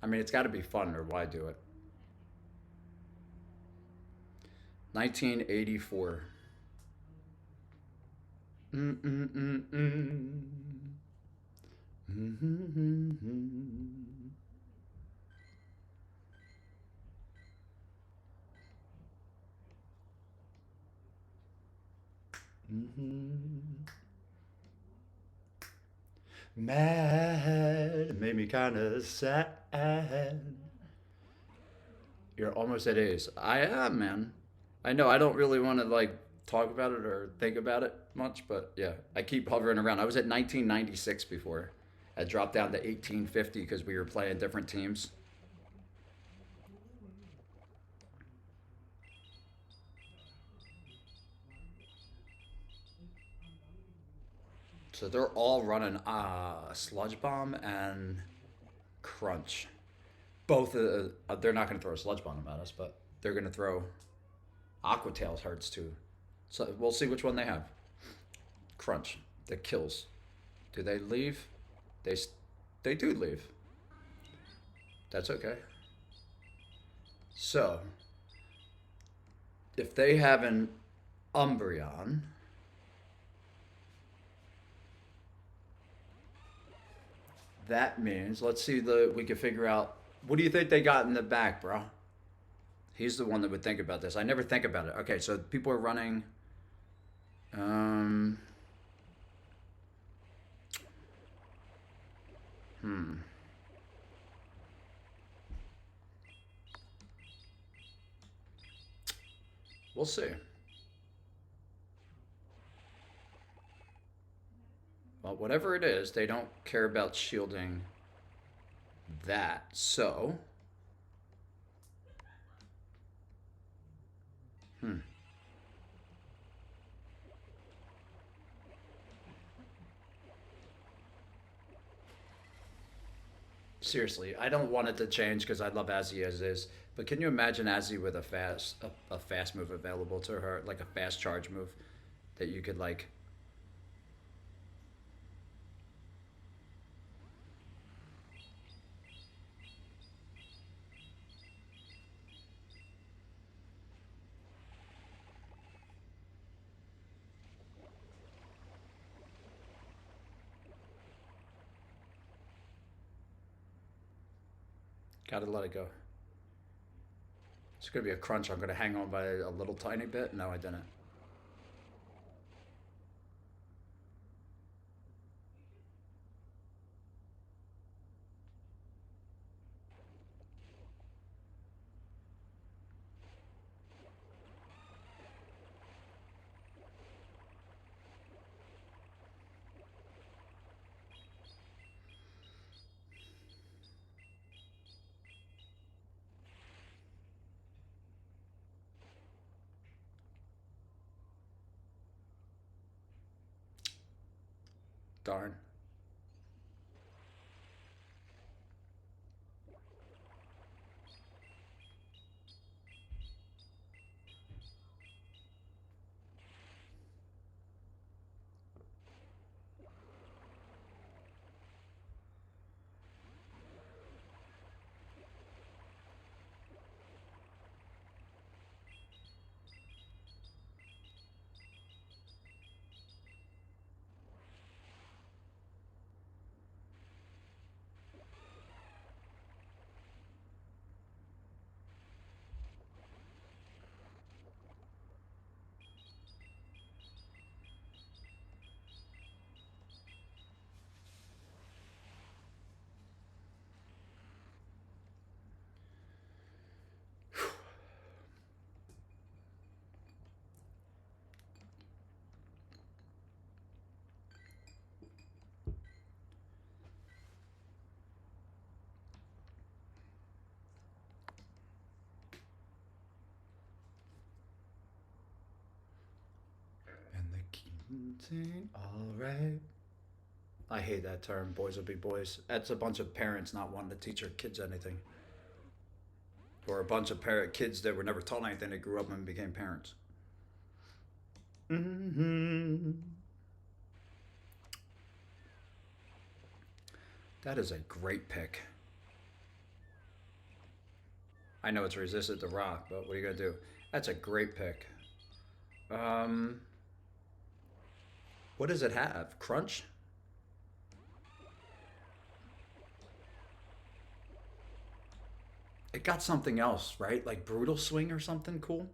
I mean, it's got to be fun, or why do it? 1984. Mm-mm-mm-mm. Mm-hmm. Mm-hmm. Mad. It made me kind of sad. You're almost at A's. I am, man. I know I don't really want to like talk about it or think about it much, but yeah, I keep hovering around. I was at 1996 before. I dropped down to 1850 because we were playing different teams. So they're all running Sludge Bomb and Crunch. Both they're not going to throw a Sludge Bomb at us, but they're going to throw Aqua Tails hurts too. So we'll see which one they have. Crunch that kills. Do they leave? They they do leave. That's okay. So if they have an Umbreon, that means let's see the we can figure out what do you think they got in the back, bro? He's the one that would think about this. I never think about it. Okay, so people are running. Um, hmm. We'll see. Well, whatever it is, they don't care about shielding that. So, hmm. Seriously, I don't want it to change because I love Azzie as is. But can you imagine Azzie with a fast move available to her, like a fast charge move that you could like. Gotta let it go. It's gonna be a crunch. I'm gonna hang on by a little tiny bit. No, I didn't. Darn. And the king, all right. I hate that term. Boys will be boys. That's a bunch of parents not wanting to teach their kids anything, or a bunch of parent kids that were never taught anything. They grew up and became parents. Mm-hmm. That is a great pick. I know it's resistant to rock, but what are you gonna do? That's a great pick. Um, what does it have? Crunch? It got something else, right? Like brutal swing or something cool.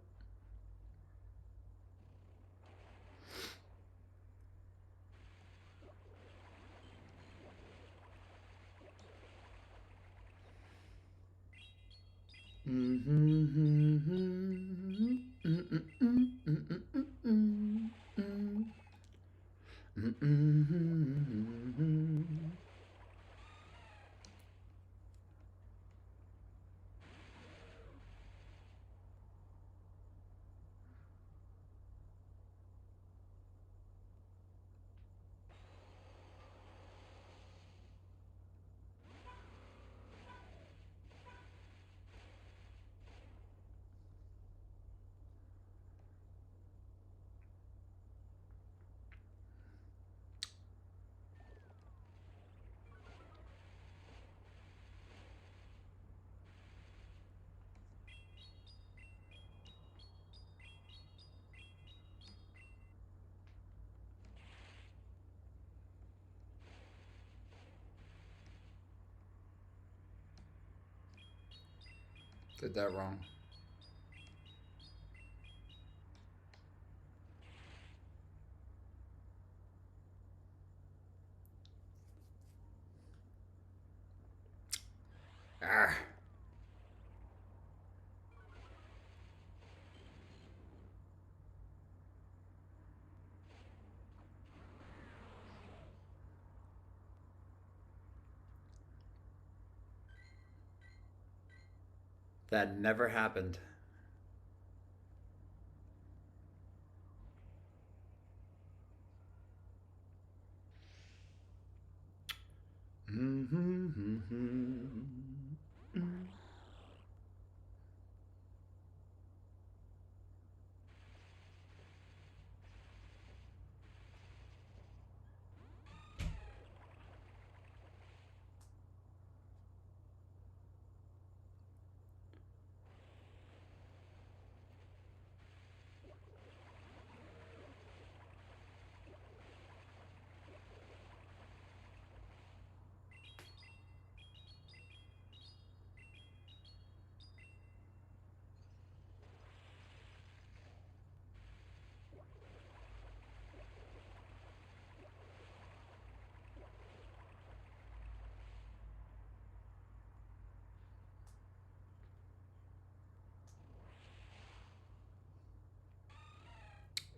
Did that wrong. Ah. That never happened.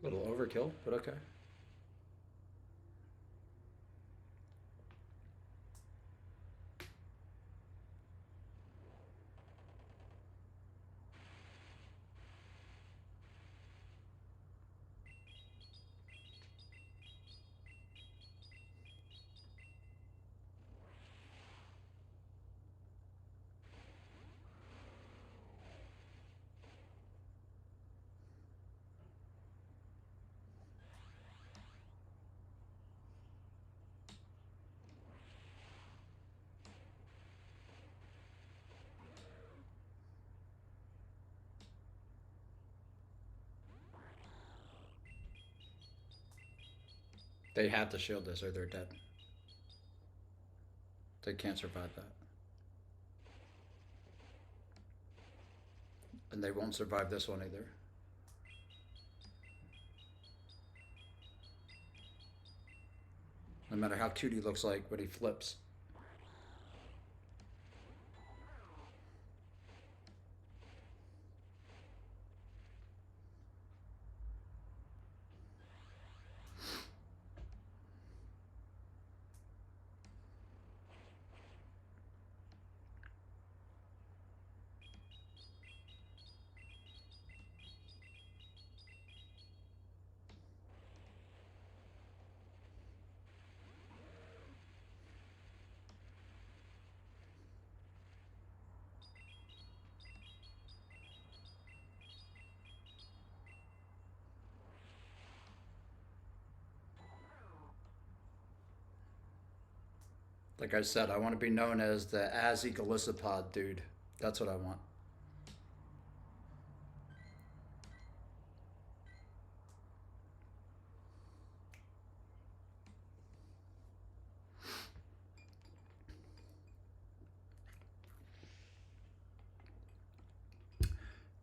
A little overkill, but okay. They have to shield this or they're dead. They can't survive that. And they won't survive this one either. No matter how cute he looks like when he flips. Like I said, I want to be known as the Azzie Galissapod dude. That's what I want.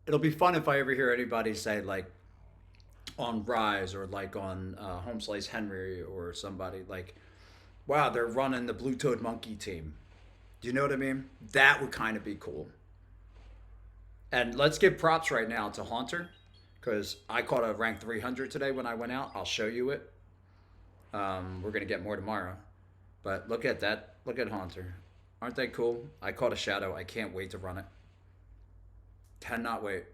It'll be fun if I ever hear anybody say like on Rise or like on Home Slice Henry or somebody like, wow, they're running the Blue Toed Monkey team. Do you know what I mean? That would kind of be cool. And let's give props right now to Haunter because I caught a rank 300 today when I went out. I'll show you it. We're gonna get more tomorrow. But look at that. Look at Haunter. Aren't they cool? I caught a shadow. I can't wait to run it. Cannot wait.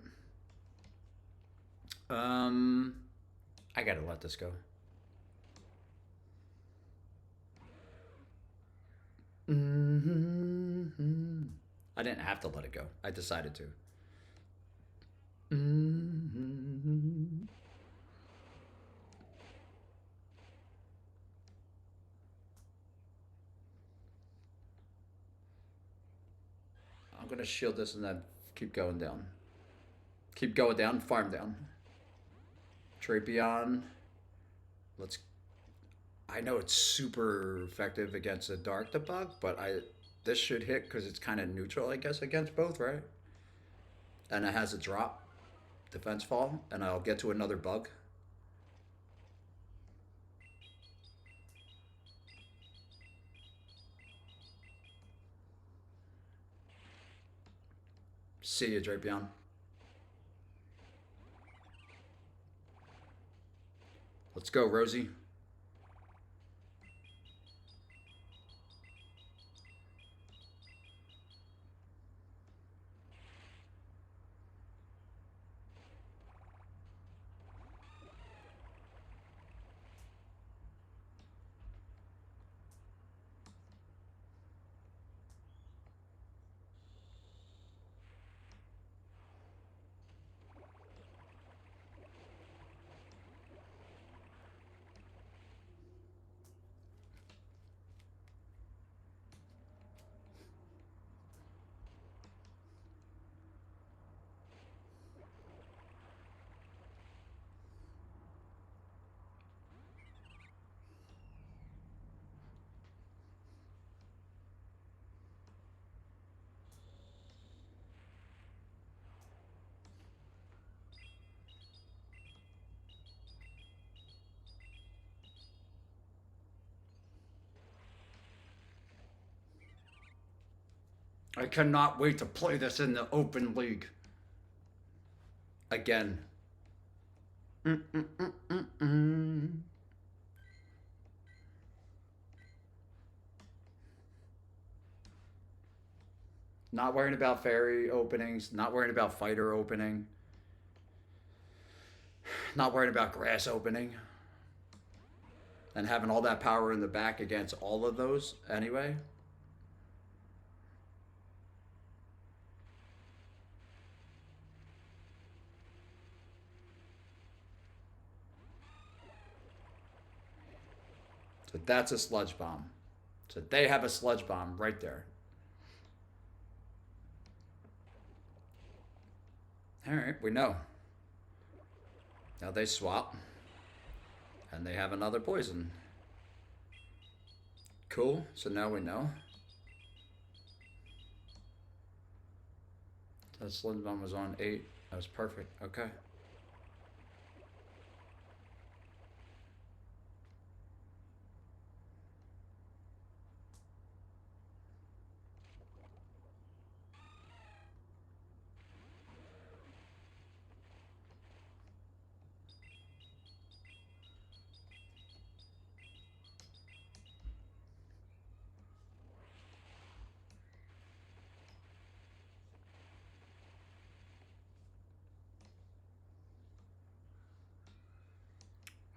Um, I gotta let this go. Mm-hmm. I didn't have to let it go. I decided to. Mm-hmm. I'm gonna shield this and then keep going down. Keep going down. Farm down. Trapeon. Let's. I know it's super effective against a dark debug, but this should hit because it's kind of neutral, I guess, against both, right? And it has a drop defense fall, and I'll get to another bug. See you, Drapion. Let's go, Rosie. I cannot wait to play this in the open league. Again. Mm-mm-mm-mm-mm. Not worrying about fairy openings. Not worrying about fighter opening. Not worrying about grass opening. And having all that power in the back against all of those anyway. So that's a sludge bomb. So they have a sludge bomb right there. All right, we know. Now they swap. And they have another poison. Cool, so now we know. That sludge bomb was on 8. That was perfect, okay.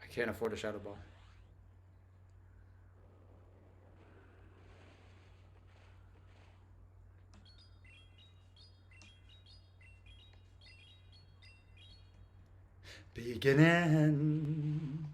I can't afford a shadow ball. Beginning.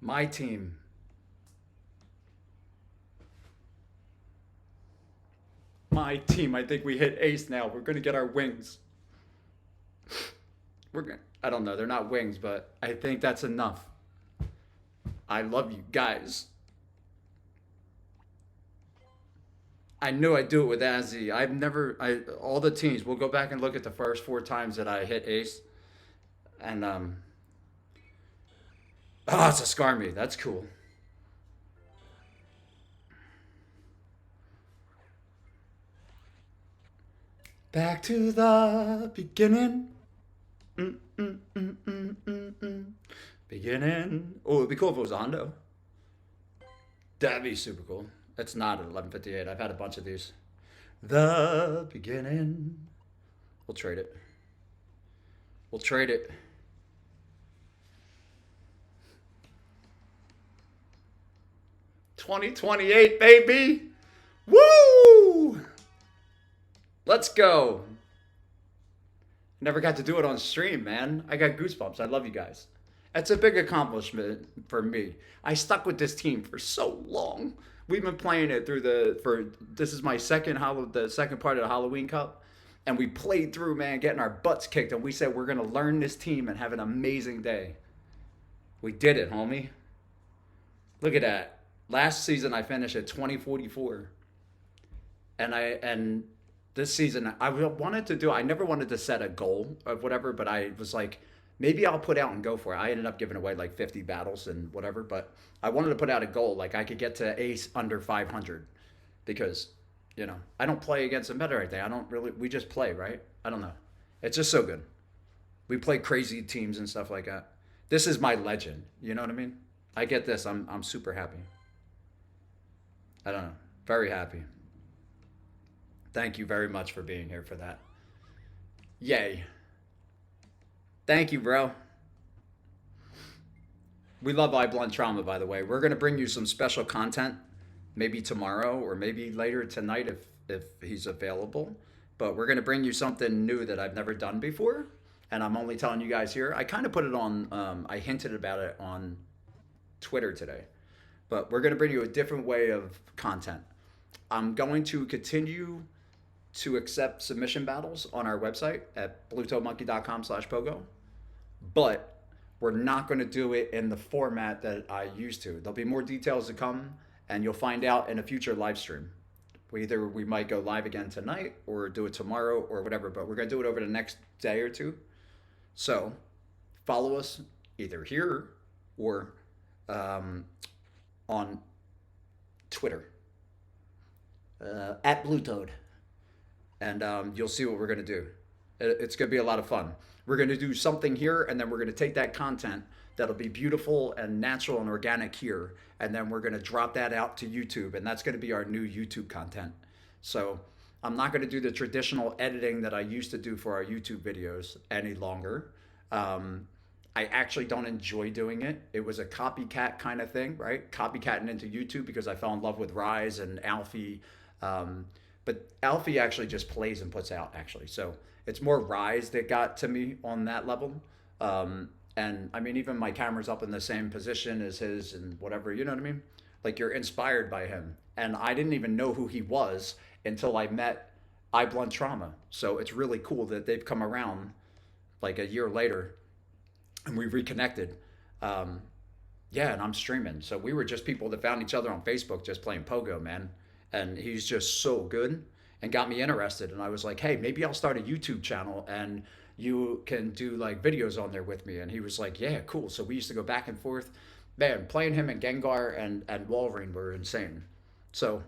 My team. My team. I think we hit ace now. We're gonna get our wings. We're gonna. I don't know. They're not wings, but I think that's enough. I love you guys. I knew I'd do it with Azzie. I've never. I all the teams. We'll go back and look at the first four times that I hit ace, and oh, it's a scar me. That's cool. Back to the beginning. Mm, mm, mm, mm, mm, mm. Beginning. Oh, it'd be cool if it was a Hundo. That'd be super cool. It's not at 11:58. I've had a bunch of these. The beginning. We'll trade it. We'll trade it. 2028, baby. Woo! Let's go. Never got to do it on stream, man. I got goosebumps. I love you guys. That's a big accomplishment for me. I stuck with this team for so long. We've been playing it through this is my the second part of the Halloween Cup, and we played through, man, getting our butts kicked, and we said we're gonna learn this team and have an amazing day. We did it, homie. Look at that. Last season I finished at 2044, and this season I wanted to do. I never wanted to set a goal of whatever, but I was like, maybe I'll put out and go for it. I ended up giving away like 50 battles and whatever, but I wanted to put out a goal like I could get to ace under 500 because, I don't play against a meta right there. I don't really. We just play, right? I don't know. It's just so good. We play crazy teams and stuff like that. This is my legend. You know what I mean? I get this. I'm super happy. I don't know. Very happy. Thank you very much for being here for that. Yay. Thank you, bro. We love Eye Blunt Trauma, by the way. We're going to bring you some special content maybe tomorrow or maybe later tonight if he's available. But we're going to bring you something new that I've never done before. And I'm only telling you guys here. I kind of put it on, I hinted about it on Twitter today. But we're going to bring you a different way of content. I'm going to continue to accept submission battles on our website at bluetoedmonkey.com/pogo. But we're not going to do it in the format that I used to. There'll be more details to come, and you'll find out in a future live stream. We might go live again tonight or do it tomorrow or whatever, but we're going to do it over the next day or two. So follow us either here or on Twitter at Bluetoed, and you'll see what we're going to do. It's going to be a lot of fun. We're going to do something here, and then we're going to take that content that'll be beautiful and natural and organic here, and then we're going to drop that out to YouTube, and that's going to be our new YouTube content. So I'm not going to do the traditional editing that I used to do for our YouTube videos any longer. I actually don't enjoy doing it. It was a copycat kind of thing, right? Copycatting into YouTube because I fell in love with Rise and Alfie. But Alfie actually just plays and puts out, actually. So it's more Rise that got to me on that level. And I mean, even my camera's up in the same position as his and whatever, you know what I mean? Like you're inspired by him. And I didn't even know who he was until I met Eye Blunt Trauma. So it's really cool that they've come around like a year later and we reconnected. Yeah, and I'm streaming. So we were just people that found each other on Facebook just playing Pogo, man. And he's just so good and got me interested. And I was like, hey, maybe I'll start a YouTube channel and you can do like videos on there with me. And he was like, yeah, cool. So we used to go back and forth. Man, playing him and Gengar and Walrein were insane. So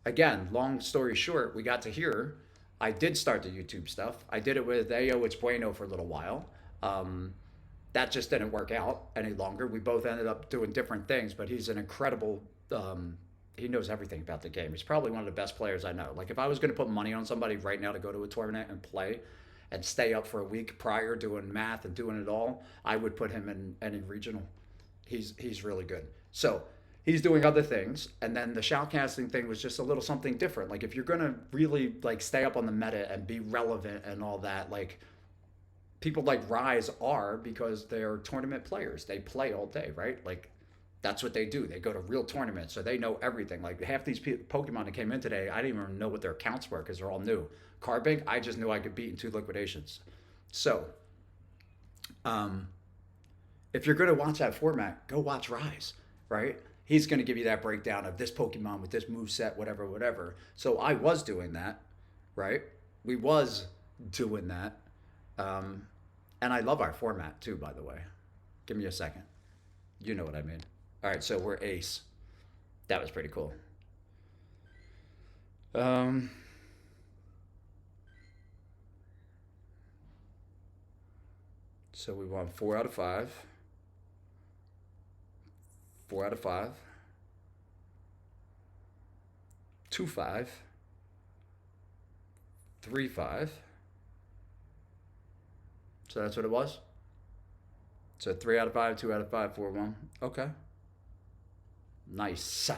again, long story short, we got to here. I did start the YouTube stuff. I did it with Ayo It's Bueno for a little while. That just didn't work out any longer. We both ended up doing different things, but he's an incredible, he knows everything about the game. He's probably one of the best players I know. Like if I was going to put money on somebody right now to go to a tournament and play and stay up for a week prior doing math and doing it all, I would put him in any regional. He's really good. So he's doing other things, and then the shoutcasting thing was just a little something different. Like if you're gonna really like stay up on the meta and be relevant and all that, like people like Rise are because they're tournament players. They play all day, right? Like That's what they do. They go to real tournaments, so they know everything. Like half these Pokemon that came in today, I didn't even know what their accounts were because they're all new. Carbink, I just knew I could beat in 2 liquidations. So, um, if you're going to watch that format, go watch Rise, right? He's going to give you that breakdown of this Pokemon with this move set, whatever, whatever. So I was doing that, right? We was doing that, um, and I love our format too. By the way, give me a second. You know what I mean. All right, so we're Ace. That was pretty cool. Um, so we won 4 out of 5. 4 out of 5. 2-5. 3-5. So that's what it was. So 3 out of 5, 2 out of 5, 4-1. Okay. Nice.